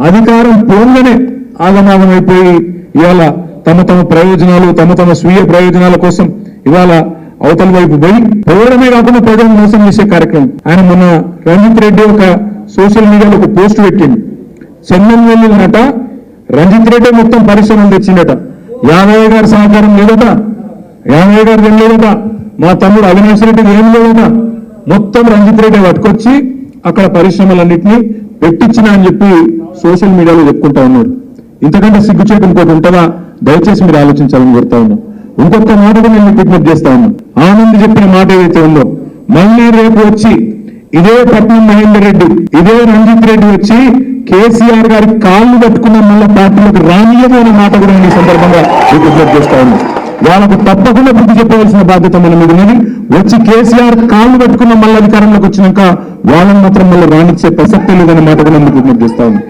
అధికారం పోగానే ఆగమాగమైపోయి ఇవాళ తమ తమ ప్రయోజనాలు తమ స్వీయ ప్రయోజనాల కోసం ఇవాళ అవతల వైపు పోవడమే కాకుండా ప్రజలను మోసం చేసే కార్యక్రమం. ఆయన మొన్న రంజిత్ రెడ్డి ఒక సోషల్ మీడియాలో ఒక పోస్ట్ పెట్టింది. చెన్నై వెళ్ళినట రంజిత్ రెడ్డి మొత్తం పరిశ్రమలు తెచ్చిందట. యాదయ్య గారి సహకారం లేదట, యాదయ్య గారు వెళ్ళలేదట, మా తమ్ముడు అవినాష్ రెడ్డి ఏం లేదట. మొత్తం రంజిత్ రెడ్డి పట్టుకొచ్చి అక్కడ పరిశ్రమలన్నింటినీ పెట్టించిన అని చెప్పి సోషల్ మీడియాలో చెప్పుకుంటా ఉన్నారు. ఇంతకంటే సిగ్గుచేటు ఇంకోటి ఉంటుందా? దయచేసి మీరు ఆలోచించాలని కోరుతా ఉన్నాం. ఇంకొక మాట కూడా నేను విజ్ఞప్తి చేస్తా ఉన్నాను. ఆనంద్ చెప్పిన మాట ఏదైతే ఉందో, మళ్ళీ రేపు వచ్చి ఇదే పట్నం మహేందర్ రెడ్డి ఇదే రంజిత్ రెడ్డి వచ్చి కేసీఆర్ గారి కాళ్ళు పట్టుకున్న మళ్ళీ పార్టీలకు రానియదు అనే మాట కూడా నేను ఈ సందర్భంగా విజ్ఞప్తి చేస్తా ఉన్నాను. వాళ్ళకు తప్పకుండా బుద్ధి చెప్పవలసిన బాధ్యత మన మీద ఉన్నది. వచ్చి కేసీఆర్ కాళ్ళు పట్టుకున్న మళ్ళీ అధికారంలోకి వచ్చినాక వాళ్ళని మాత్రం మళ్ళీ రానిచ్చే ప్రసక్తి లేదనే మాట కూడా నేను విజ్ఞప్తి చేస్తా ఉన్నాను.